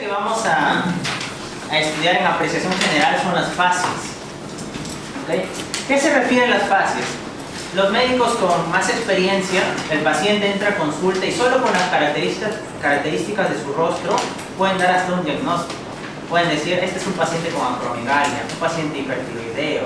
que vamos a estudiar en apreciación general son las fases. ¿Okay? ¿Qué se refiere a las fases? Los médicos con más experiencia, el paciente entra a consulta y solo con las características de su rostro pueden dar hasta un diagnóstico. Pueden decir, este es un paciente con acromegalia, un paciente hipertiroideo,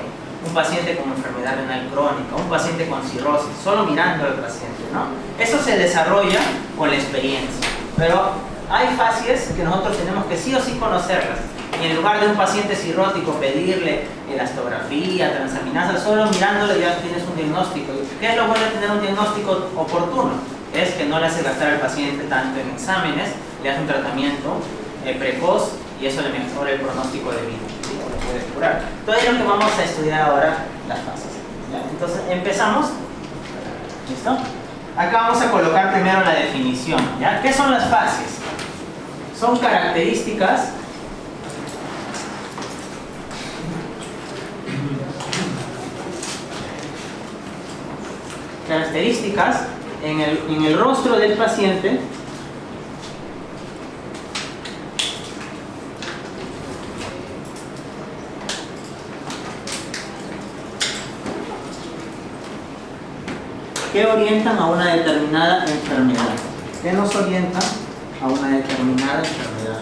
un paciente con enfermedad renal crónica, un paciente con cirrosis, solo mirando al paciente, ¿no? Eso se desarrolla con la experiencia, pero hay fases que nosotros tenemos que sí o sí conocerlas. Y en lugar de un paciente cirrótico pedirle elastografía, transaminasa, solo mirándolo ya tienes un diagnóstico. ¿Qué es lo bueno de tener un diagnóstico oportuno? Es que no le hace gastar al paciente tanto en exámenes, le hace un tratamiento precoz y eso le mejora el pronóstico de vida, ¿sí? Lo puede curar. Todo es lo que vamos a estudiar ahora, las fases. ¿Ya? Entonces empezamos. ¿Listo? Acá vamos a colocar primero la definición. ¿Ya? ¿Qué son las fases? Son características en el rostro del paciente que orientan a una determinada enfermedad. ¿Qué nos orientan a una determinada enfermedad?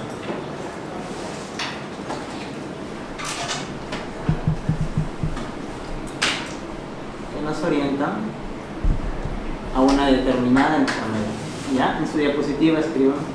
¿Qué nos orientan a una determinada enfermedad? ¿Ya? En su diapositiva escriban.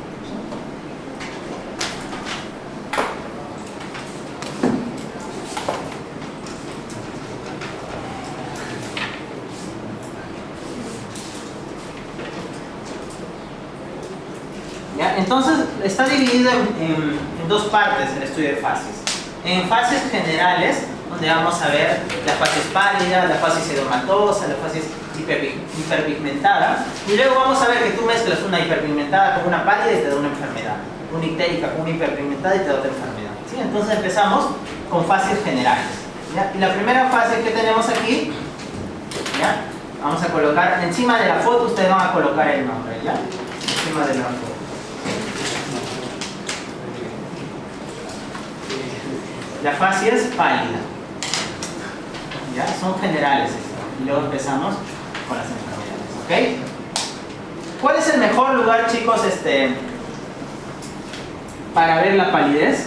¿Ya? Entonces está dividido en dos partes el estudio de fases. En fases generales, donde vamos a ver la fase pálida, la fase sedematosa, la fase hiperpigmentada, y luego vamos a ver que tú mezclas una hiperpigmentada con una pálida y te da una enfermedad, una ictérica con una hiperpigmentada y te da otra enfermedad, ¿sí? Entonces empezamos con fases generales, ¿ya? Y la primera fase que tenemos aquí, ¿ya? Vamos a colocar encima de la foto, ustedes van a colocar el nombre, ¿ya? Encima de la foto. La fase es pálida, ¿ya? Son generales estas. Y luego empezamos con las enfermedades, ¿ok? ¿Cuál es el mejor lugar, chicos, para ver la palidez?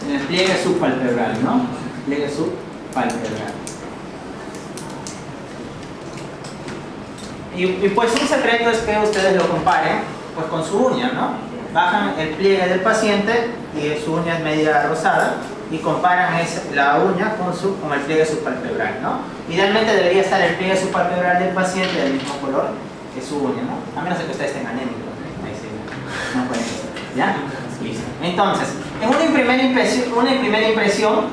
En el pliegue subpalpebral, ¿no? Pliegue subpalpebral. Y pues un secreto es que ustedes lo comparen pues con su uña, ¿no? Bajan el pliegue del paciente y su uña es media rosada y comparan la uña con el pliegue subpalpebral, ¿no? Idealmente debería estar el pliegue subpalpebral del paciente del mismo color que su uña, ¿no? A menos de que ustedes estén anémicos. Ahí sí, no pueden ser. ¿Ya? Listo. Entonces, en una primera impresión,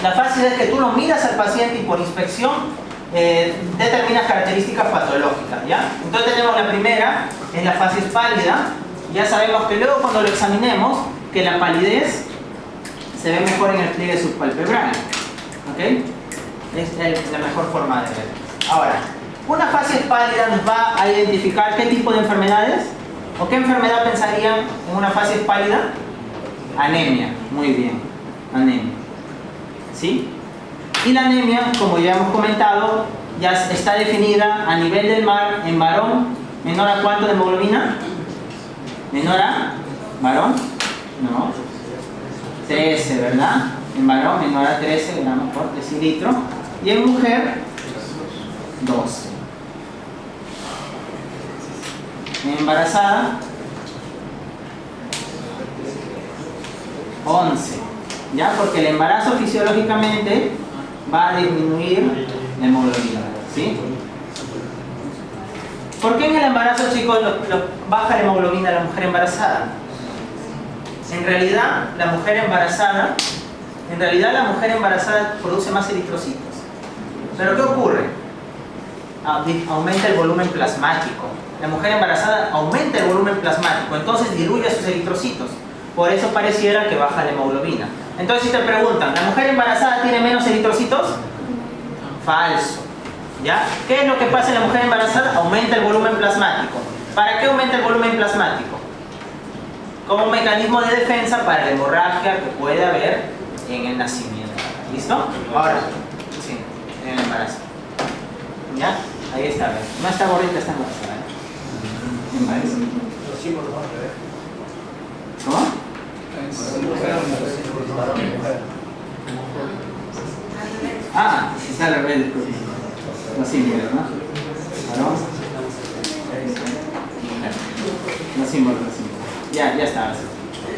la fase es que tú lo miras al paciente y por inspección determinas características patológicas, ¿ya? Entonces tenemos la primera, es la fase pálida. Ya sabemos que luego cuando lo examinemos, que la palidez se ve mejor en el pliegue subpalpebral, ¿ok? Es la mejor forma de ver. Ahora, una fase pálida nos va a identificar qué tipo de enfermedades o qué enfermedad pensarían en una fase pálida. Anemia, muy bien, anemia, ¿sí? Y la anemia, como ya hemos comentado, ya está definida a nivel del mar en varón, menor a ¿cuánto de hemoglobina? Menor a, varón, no, 13, ¿verdad? En varón menor a 13 gramos por decilitro y en mujer 12. En embarazada 11, ¿ya? Porque el embarazo fisiológicamente va a disminuir la hemoglobina, ¿sí? ¿Por qué en el embarazo, chicos, baja la hemoglobina de la mujer embarazada? En realidad, la mujer embarazada produce más eritrocitos. ¿Pero qué ocurre? Aumenta el volumen plasmático. La mujer embarazada aumenta el volumen plasmático, entonces diluye sus eritrocitos. Por eso pareciera que baja la hemoglobina. Entonces, si te preguntan, ¿la mujer embarazada tiene menos eritrocitos? Falso. ¿Ya? ¿Qué es lo que pasa en la mujer embarazada? Aumenta el volumen plasmático. ¿Para qué aumenta el volumen plasmático? Como un mecanismo de defensa para la hemorragia que puede haber en el nacimiento. ¿Listo? Ahora, sí, en el embarazo. ¿Ya? Ahí está, ¿ves? No está gordita, está embarazada. Embarazo. ¿Cómo? Ah, está al revés. Los símbolos, ¿no? ¿Varón? Los símbolos, los símbolos. Ya está.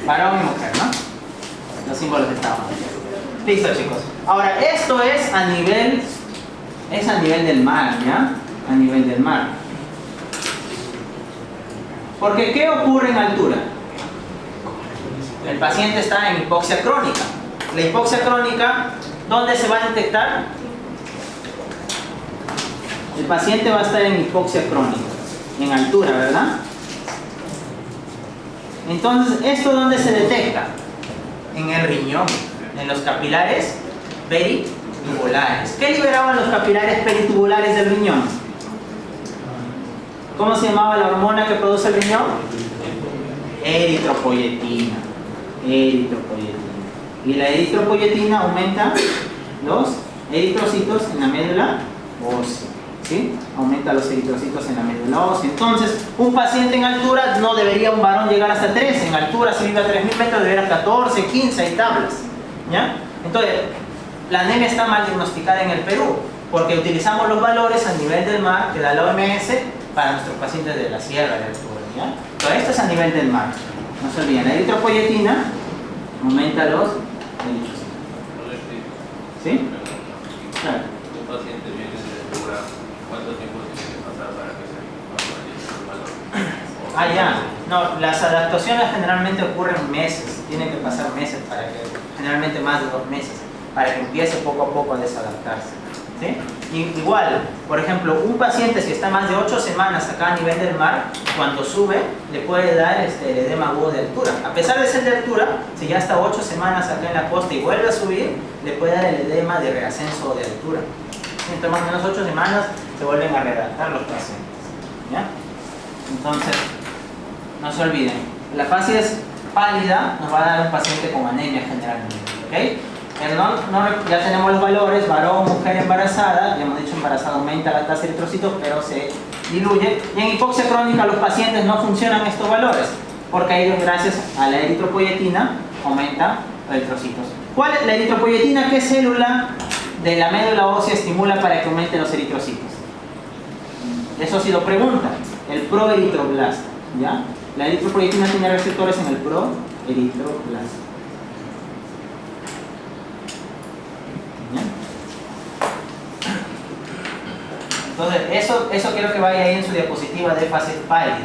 Varón y mujer, ¿no? Los símbolos estaban. Listo, chicos. Ahora, esto es a nivel del mar, ¿ya? A nivel del mar. Porque, ¿qué ocurre en altura? El paciente está en hipoxia crónica. La hipoxia crónica, ¿dónde se va a detectar? El paciente va a estar en hipoxia crónica, en altura, ¿verdad? Entonces, ¿esto dónde se detecta? En el riñón, en los capilares peritubulares. ¿Qué liberaban los capilares peritubulares del riñón? ¿Cómo se llamaba la hormona que produce el riñón? Eritropoyetina. Eritropoyetina. Y la eritropoyetina aumenta los eritrocitos en la médula ósea. ¿Sí? Aumenta los eritrocitos en la médula ósea. Entonces, un paciente en altura no debería un varón llegar hasta 3. En altura, si vive a 3.000 metros, debería 14, 15, hay tablas. ¿Ya? Entonces, la anemia está mal diagnosticada en el Perú, porque utilizamos los valores a nivel del mar que da la OMS para nuestros pacientes de la sierra de altura. ¿Ya? Todo esto es a nivel del mar. No se olviden, la eritropoyetina aumenta los eritrocitos. ¿Sí? Claro. Un paciente viene de altura, ¿cuánto tiempo tiene que pasar para que se valore? Ah, ya. No, las adaptaciones generalmente ocurren meses. Tienen que pasar meses para que, generalmente más de 2 meses, para que empiece poco a poco a desadaptarse. ¿Sí? Y igual, por ejemplo, un paciente si está más de 8 semanas acá a nivel del mar, cuando sube, le puede dar el edema agudo de altura. A pesar de ser de altura, si ya está 8 semanas acá en la costa y vuelve a subir, le puede dar el edema de reascenso de altura. Entre más o menos 8 semanas se vuelven a redactar los pacientes. ¿Ya? Entonces, no se olviden, la fase es pálida, nos va a dar un paciente con anemia generalmente. ¿Okay? Ya tenemos los valores, varón, mujer embarazada, ya hemos dicho embarazada aumenta la tasa de eritrocitos, pero se diluye. Y en hipoxia crónica los pacientes no funcionan estos valores, porque ellos gracias a la eritropoyetina aumentan los eritrocitos. ¿Cuál es la eritropoyetina? ¿Qué célula de la médula ósea estimula para que aumenten los eritrocitos? Eso sí lo pregunta, el proeritroblasta, ¿ya? La eritropoyetina tiene receptores en el proeritroblasta. Entonces, eso quiero que vaya ahí en su diapositiva de fase pálida.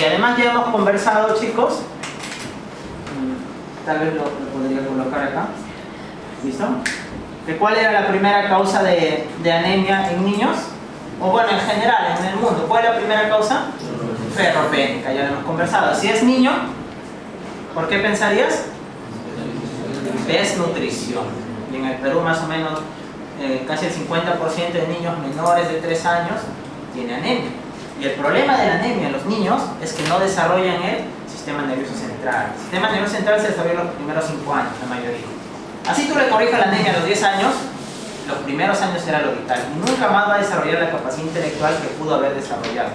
Y además ya hemos conversado, chicos, tal vez lo podría colocar acá, ¿listo? ¿De cuál era la primera causa de anemia en niños? O bueno, en general, en el mundo, ¿cuál es la primera causa? Ferropénica, ya lo hemos conversado. Si es niño, ¿por qué pensarías? Desnutrición. Y en el Perú más o menos casi el 50% de niños menores de 3 años tiene anemia. Y el problema de la anemia en los niños es que no desarrollan el sistema nervioso central. El sistema nervioso central se desarrolla en los primeros 5 años, la mayoría. Así tú le corrijas la anemia a los 10 años, los primeros años era lo vital. Y nunca más va a desarrollar la capacidad intelectual que pudo haber desarrollado,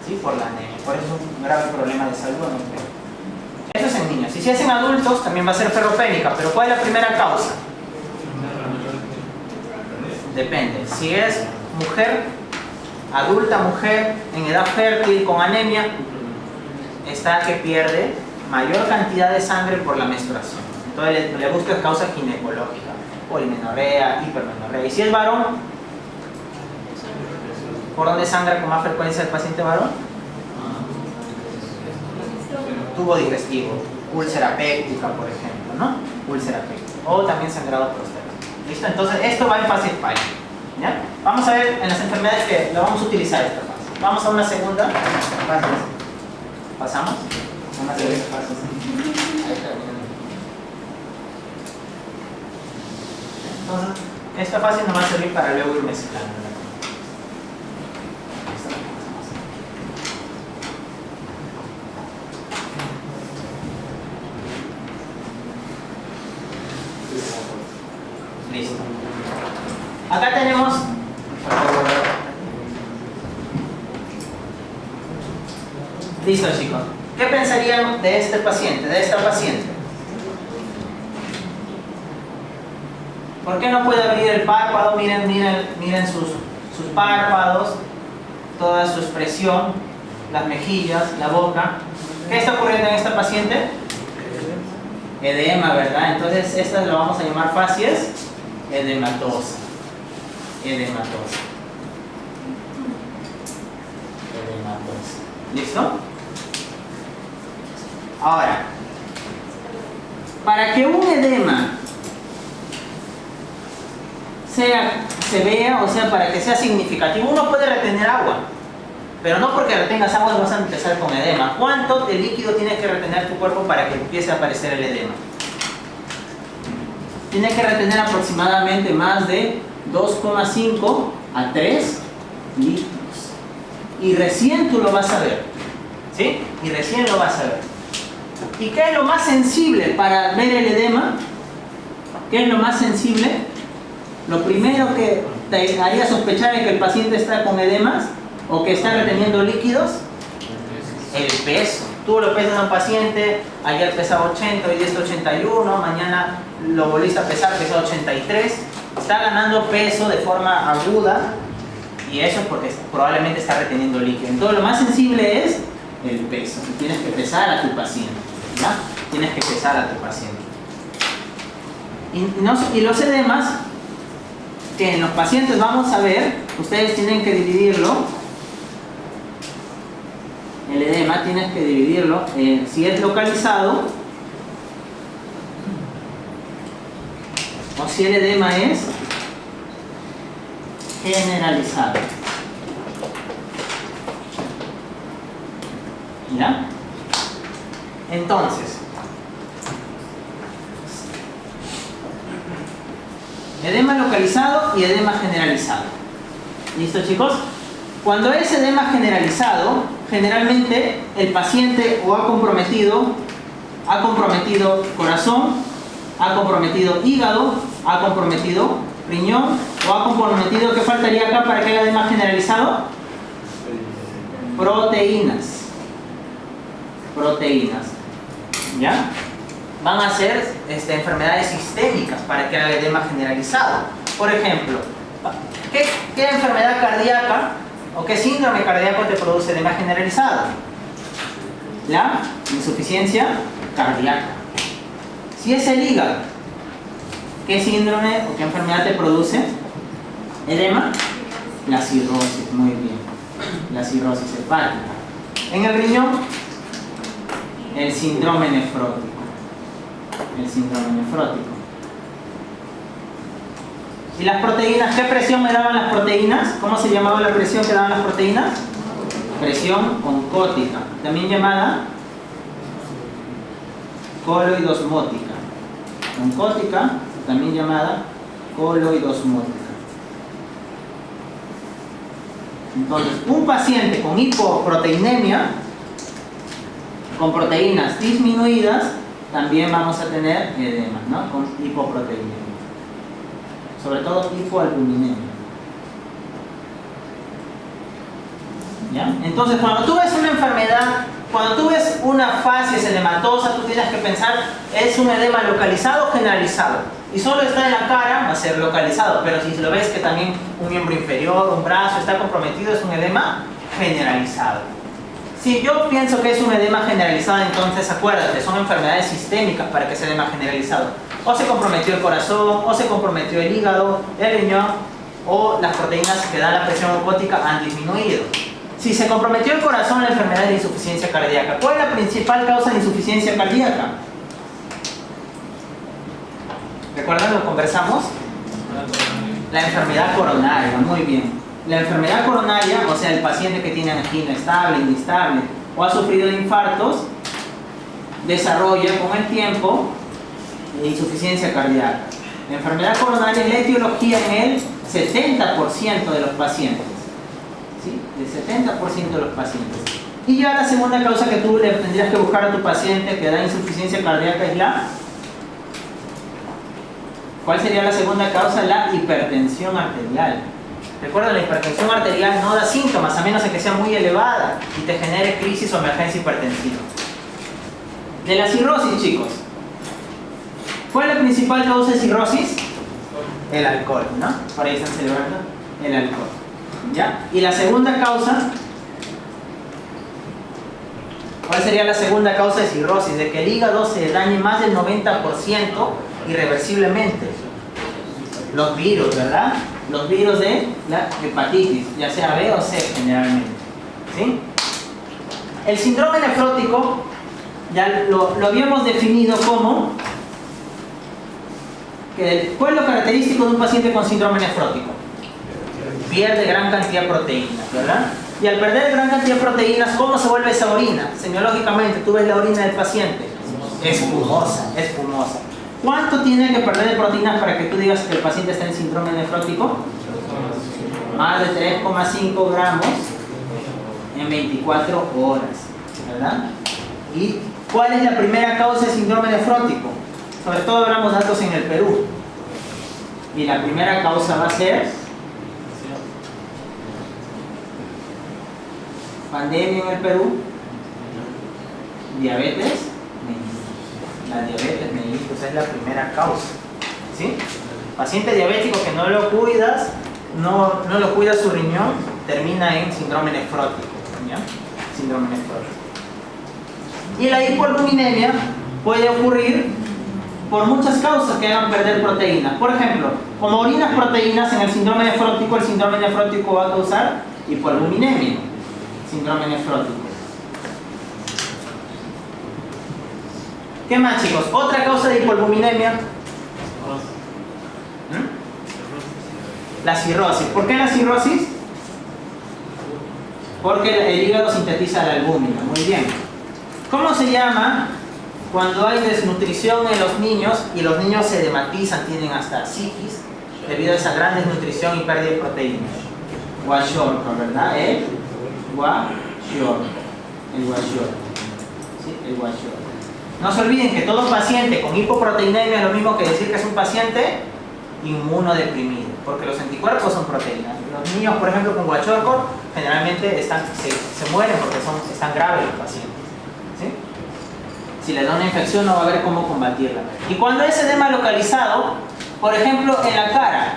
¿sí? Por la anemia. Por eso es un grave problema de salud en el Perú. Eso es en niños. Y si es en adultos, también va a ser ferropénica. ¿Pero cuál es la primera causa? Depende. Si es mujer, adulta mujer, en edad fértil, con anemia, está que pierde mayor cantidad de sangre por la menstruación. Entonces le buscas causa ginecológica, polimenorrea, hipermenorrea. Y si es varón, ¿por dónde sangra con más frecuencia el paciente varón? Tubo digestivo, úlcera péptica, por ejemplo, ¿no? Úlcera péptica. O también sangrado prostático. ¿Listo? Entonces esto va en fase pálida. ¿Ya? Vamos a ver en las enfermedades que lo vamos a utilizar esta fase. Vamos a una segunda fase. ¿Pasamos? Una segunda fase. Ahí termina. Entonces, esta fase nos va a servir para luego ir mezclando. Listo, chicos. ¿Qué pensarían de este paciente, de esta paciente? ¿Por qué no puede abrir el párpado? Miren sus párpados, toda su expresión, las mejillas, la boca. ¿Qué está ocurriendo en esta paciente? Edema, ¿verdad? Entonces, esta lo vamos a llamar facies edematosa. Edematosa. ¿Listo? Ahora, para que un edema se vea, o sea, para que sea significativo, uno puede retener agua, pero no porque retengas agua vas a empezar con edema. ¿Cuánto de líquido tiene que retener tu cuerpo para que empiece a aparecer el edema? Tiene que retener aproximadamente más de 2,5 a 3 litros. Y recién tú lo vas a ver. ¿Sí? Y recién lo vas a ver. ¿Y qué es lo más sensible para ver el edema? ¿Qué es lo más sensible? Lo primero que te haría sospechar de que el paciente está con edemas o que está reteniendo líquidos, el peso. Tú lo pesas a un paciente, ayer pesaba 80, hoy día está 81, mañana lo volviste a pesar, pesa 83. Está ganando peso de forma aguda y eso es porque probablemente está reteniendo líquido. Entonces lo más sensible es el peso. Y tienes que pesar a tu paciente, ¿ya? Tienes que pesar a tu paciente. Y los edemas, que en los pacientes vamos a ver, ustedes tienen que dividirlo. El edema tienes que dividirlo si es localizado o si el edema es generalizado. ¿Ya? Entonces, edema localizado y edema generalizado. ¿Listo, chicos? Cuando es edema generalizado, generalmente el paciente o ha comprometido corazón, ha comprometido hígado, ha comprometido riñón o ha comprometido, ¿qué faltaría acá para que haya edema generalizado? Proteínas. ¿Ya? Van a ser enfermedades sistémicas para que haya edema generalizado. Por ejemplo, ¿qué enfermedad cardíaca o qué síndrome cardíaco te produce edema generalizado? La insuficiencia cardíaca. Si es el hígado, ¿qué síndrome o qué enfermedad te produce edema? La cirrosis, muy bien. La cirrosis hepática. En el riñón, el síndrome nefrótico. ¿Y las proteínas? ¿Qué presión me daban las proteínas? ¿Cómo se llamaba la presión que daban las proteínas? Presión oncótica, también llamada coloidosmótica. Oncótica, también llamada coloidosmótica. Entonces, un paciente con hipoproteinemia, con proteínas disminuidas, también vamos a tener edema, ¿no? Con hipoproteinemia. Sobre todo hipoalbuminemia. ¿Ya? Entonces, cuando tú ves una enfermedad, cuando tú ves una facies edematosa, tú tienes que pensar, ¿es un edema localizado o generalizado? Y solo está en la cara, va a ser localizado, pero si lo ves que también un miembro inferior, un brazo está comprometido, es un edema generalizado. Si yo pienso que es un edema generalizado, entonces acuérdate, son enfermedades sistémicas para que sea edema generalizado. O se comprometió el corazón, o se comprometió el hígado, el riñón, o las proteínas que dan la presión oncótica han disminuido. Si se comprometió el corazón, la enfermedad de insuficiencia cardíaca. ¿Cuál es la principal causa de insuficiencia cardíaca? ¿Recuerdan lo que conversamos? La enfermedad coronaria, muy bien. La enfermedad coronaria, o sea, el paciente que tiene angina estable, inestable o ha sufrido de infartos, desarrolla con el tiempo insuficiencia cardíaca. La enfermedad coronaria es la etiología en el 70% de los pacientes. ¿Sí? El 70% de los pacientes. Y ya la segunda causa que tú le tendrías que buscar a tu paciente que da insuficiencia cardíaca es la... ¿Cuál sería la segunda causa? La hipertensión arterial. Recuerda, la hipertensión arterial no da síntomas, a menos de que sea muy elevada y te genere crisis o emergencia hipertensiva. De la cirrosis, chicos. ¿Cuál es la principal causa de cirrosis? El alcohol, ¿no? Por ahí están celebrando el alcohol. ¿Ya? Y la segunda causa, ¿cuál sería la segunda causa de cirrosis? De que el hígado se dañe más del 90% irreversiblemente. Los virus, ¿verdad? Los virus de la hepatitis, ya sea B o C generalmente. ¿Sí? El síndrome nefrótico, ya lo habíamos definido como... ¿Cuál es lo característico de un paciente con síndrome nefrótico? Pierde gran cantidad de proteínas, ¿verdad? Y al perder gran cantidad de proteínas, ¿cómo se vuelve esa orina? Semiológicamente, tú ves la orina del paciente. Espumosa, espumosa. ¿Cuánto tiene que perder de proteínas para que tú digas que el paciente está en síndrome nefrótico? Más de 3,5 gramos en 24 horas, ¿verdad? ¿Y cuál es la primera causa de síndrome nefrótico? Sobre todo hablamos de datos en el Perú. Y la primera causa va a ser pandemia en el Perú, diabetes mellitus. La diabetes mellitus es la primera causa. ¿Sí? Paciente diabético que no lo cuidas, no lo cuida su riñón, termina en síndrome nefrótico. ¿Ya? Síndrome nefrótico. Y la hipoalbuminemia puede ocurrir por muchas causas que hagan perder proteínas. Por ejemplo, como orinas proteínas en el síndrome nefrótico va a causar hipoalbuminemia. Síndrome nefrótico. ¿Qué más, chicos? Otra causa de hipoalbuminemia. La cirrosis. ¿Por qué la cirrosis? Porque el hígado sintetiza la albúmina. Muy bien. ¿Cómo se llama cuando hay desnutrición en los niños y los niños se dematizan, tienen hasta psiquis debido a esa gran desnutrición y pérdida de proteínas? Kwashiorkor, ¿verdad? El kwashiorkor. ¿Sí? El kwashiorkor. No se olviden que todo paciente con hipoproteinemia es lo mismo que decir que es un paciente inmunodeprimido, porque los anticuerpos son proteínas. Los niños, por ejemplo, con kwashiorkor generalmente se mueren porque están graves los pacientes. ¿Sí? Si les da una infección no va a haber cómo combatirla. Y cuando es edema localizado, por ejemplo en la cara,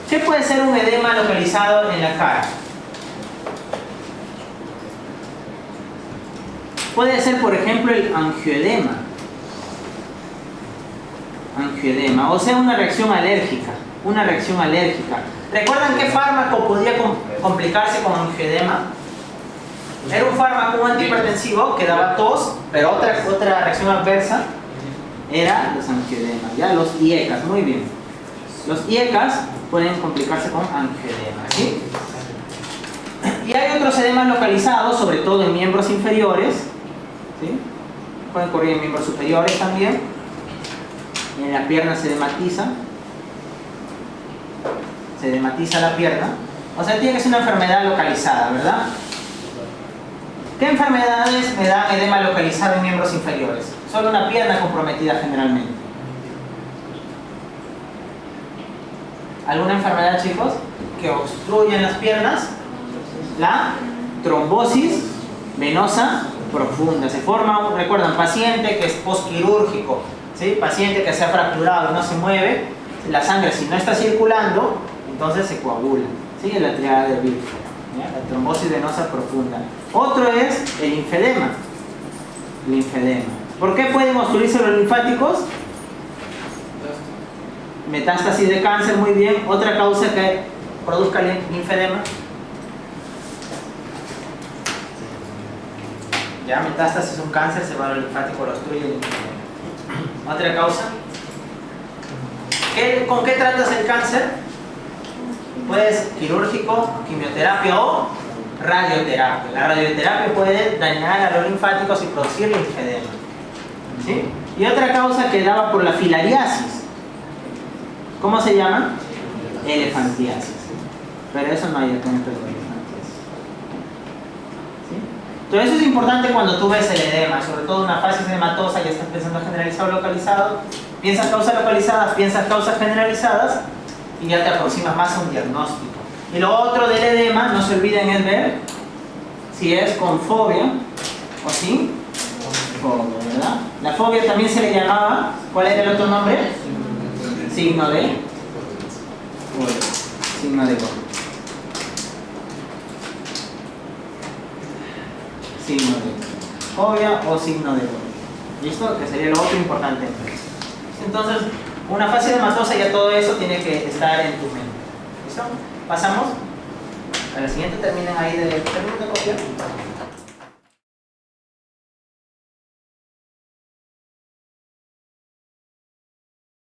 ¿qué puede ser un edema localizado en la cara? Puede ser, por ejemplo, el angioedema. Angioedema, o sea, una reacción alérgica. Una reacción alérgica. ¿Recuerdan qué fármaco podía complicarse con angioedema? Era un fármaco, un antihipertensivo que daba tos, pero otra reacción adversa era los angioedemas, ¿ya? Los IECAS, muy bien. Los IECAS pueden complicarse con angioedema, ¿sí? Y hay otros edemas localizados, sobre todo en miembros inferiores, ¿sí? Pueden ocurrir en miembros superiores también. En la pierna se dematiza la pierna. O sea, tiene que ser una enfermedad localizada, ¿verdad? ¿Qué enfermedades me dan edema localizado en miembros inferiores? Solo una pierna comprometida generalmente. ¿Alguna enfermedad, chicos, que obstruye en las piernas? La trombosis venosa profunda. Se forma, recuerdan, paciente que es postquirúrgico, ¿sí? Paciente que se ha fracturado y no se mueve, la sangre si no está circulando, entonces se coagula. ¿Sí? La triada de Bill. La trombosis venosa profunda. Otro es el linfedema. Linfedema. ¿Por qué pueden obstruirse los linfáticos? Metástasis de cáncer, muy bien. Otra causa que produzca linfedema. Ya, metástasis es un cáncer, se va al linfático, lo obstruye el linfedema. Otra causa. ¿Con qué tratas el cáncer? Pues quirúrgico, quimioterapia o radioterapia. La radioterapia puede dañar a los linfáticos y producir linfedema. ¿Sí? Y otra causa que daba por la filariasis. ¿Cómo se llama? Elefantiasis. Pero eso no hay acá en el elefantiasis. ¿Sí? Entonces eso es importante cuando tú ves el edema, sobre todo una fase edematosa, ya estás pensando generalizado o localizado. Piensas causas localizadas, piensas causas generalizadas y ya te aproximas más a un diagnóstico. Y lo otro del edema, no se olviden, es ver si es con fobia o sin fobia, ¿verdad? La fobia también se le llamaba, ¿cuál era el otro nombre? Signo de fobia. Signo de fobia. Signo de fobia o signo de fobia. ¿Listo? Que sería lo otro importante. Entonces, una fase hematosa, ya todo eso tiene que estar en tu mente. ¿Listo? Pasamos a la siguiente, terminen ahí de copiar.